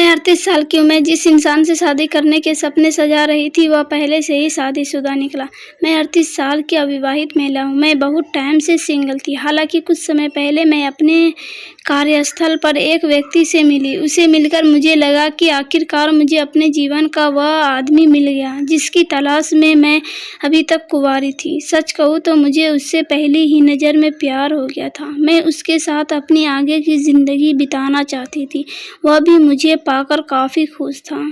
मैं 38 साल की हूँ। मैं जिस इंसान से शादी करने के सपने सजा रही थी वह पहले से ही शादीशुदा निकला। मैं 38 साल की अविवाहित महिला हूँ। मैं बहुत टाइम से सिंगल थी। हालांकि कुछ समय पहले मैं अपने कार्यस्थल पर एक व्यक्ति से मिली। उसे मिलकर मुझे लगा कि आखिरकार मुझे अपने जीवन का वह आदमी मिल गया जिसकी तलाश में मैं अभी तक कुंवारी थी। सच कहूँ तो मुझे उससे पहली ही नज़र में प्यार हो गया था। मैं उसके साथ अपनी आगे की ज़िंदगी बिताना चाहती थी। वह भी मुझे पाकर काफ़ी खुश था।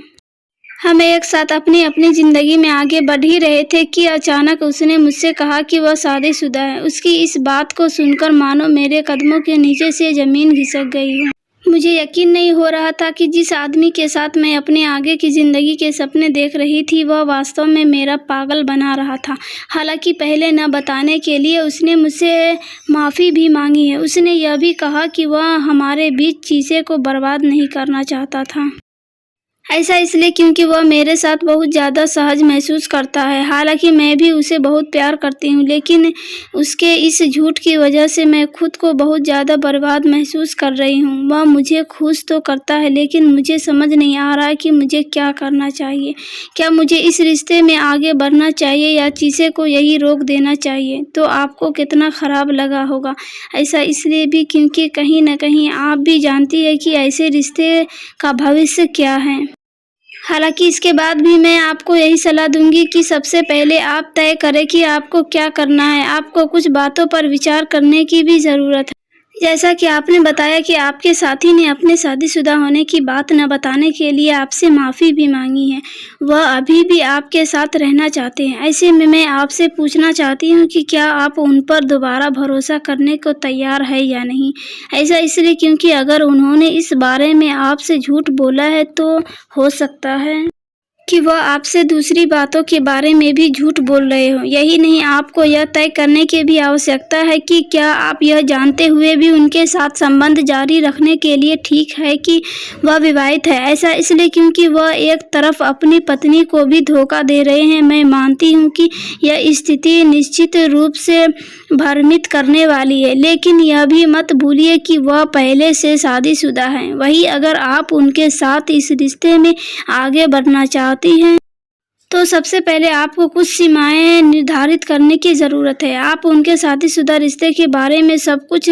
हम एक साथ अपनी अपनी ज़िंदगी में आगे बढ़ ही रहे थे कि अचानक उसने मुझसे कहा कि वह शादीशुदा है। उसकी इस बात को सुनकर मानो मेरे कदमों के नीचे से ज़मीन खिसक गई हो। मुझे यकीन नहीं हो रहा था कि जिस आदमी के साथ मैं अपने आगे की ज़िंदगी के सपने देख रही थी वह वास्तव में मेरा पागल बना रहा था। हालांकि पहले न बताने के लिए उसने मुझसे माफ़ी भी मांगी है। उसने यह भी कहा कि वह हमारे बीच चीज़ें को बर्बाद नहीं करना चाहता था। ऐसा इसलिए क्योंकि वह मेरे साथ बहुत ज़्यादा सहज महसूस करता है। हालांकि मैं भी उसे बहुत प्यार करती हूँ, लेकिन उसके इस झूठ की वजह से मैं खुद को बहुत ज़्यादा बर्बाद महसूस कर रही हूँ। वह मुझे खुश तो करता है, लेकिन मुझे समझ नहीं आ रहा है कि मुझे क्या करना चाहिए। क्या मुझे इस रिश्ते में आगे बढ़ना चाहिए या चीज़ें को यही रोक देना चाहिए? तो आपको कितना ख़राब लगा होगा। ऐसा इसलिए भी क्योंकि कहीं न कहीं आप भी जानती है कि ऐसे रिश्ते का भविष्य क्या है। हालांकि इसके बाद भी मैं आपको यही सलाह दूंगी कि सबसे पहले आप तय करें कि आपको क्या करना है। आपको कुछ बातों पर विचार करने की भी ज़रूरत है। जैसा कि आपने बताया कि आपके साथी ने अपने शादीशुदा होने की बात न बताने के लिए आपसे माफ़ी भी मांगी है। वह अभी भी आपके साथ रहना चाहते हैं। ऐसे में मैं आपसे पूछना चाहती हूँ कि क्या आप उन पर दोबारा भरोसा करने को तैयार है या नहीं। ऐसा इसलिए क्योंकि अगर उन्होंने इस बारे में आपसे झूठ बोला है तो हो सकता है कि वह आपसे दूसरी बातों के बारे में भी झूठ बोल रहे हो। यही नहीं, आपको यह तय करने की भी आवश्यकता है कि क्या आप यह जानते हुए भी उनके साथ संबंध जारी रखने के लिए ठीक है कि वह विवाहित है। ऐसा इसलिए क्योंकि वह एक तरफ अपनी पत्नी को भी धोखा दे रहे हैं। मैं मानती हूँ कि यह स्थिति निश्चित रूप से भ्रमित करने वाली है, लेकिन यह भी मत भूलिए कि वह पहले से शादीशुदा हैं। वहीं अगर आप उनके साथ इस रिश्ते में आगे बढ़ना चाहती हैं तो सबसे पहले आपको कुछ सीमाएं निर्धारित करने की ज़रूरत है। आप उनके शादीशुदा रिश्ते के बारे में सब कुछ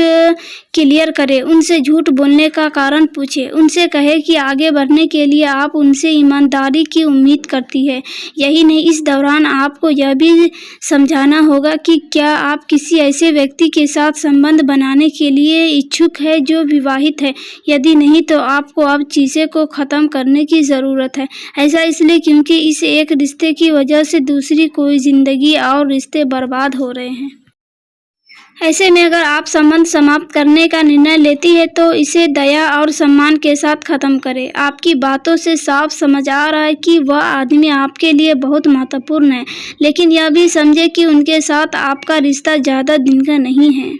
क्लियर करें। उनसे झूठ बोलने का कारण पूछें। उनसे कहें कि आगे बढ़ने के लिए आप उनसे ईमानदारी की उम्मीद करती है। यही नहीं, इस दौरान आपको यह भी समझाना होगा कि क्या आप किसी ऐसे व्यक्ति के साथ संबंध बनाने के लिए इच्छुक है जो विवाहित है। यदि नहीं तो आपको अब चीज़ें को ख़त्म करने की ज़रूरत है। ऐसा इसलिए क्योंकि इस एक रिश्ते की वजह से दूसरी कोई ज़िंदगी और रिश्ते बर्बाद हो रहे हैं। ऐसे में अगर आप संबंध समाप्त करने का निर्णय लेती है तो इसे दया और सम्मान के साथ ख़त्म करें। आपकी बातों से साफ समझ आ रहा है कि वह आदमी आपके लिए बहुत महत्वपूर्ण है, लेकिन यह भी समझे कि उनके साथ आपका रिश्ता ज़्यादा दिन का नहीं है।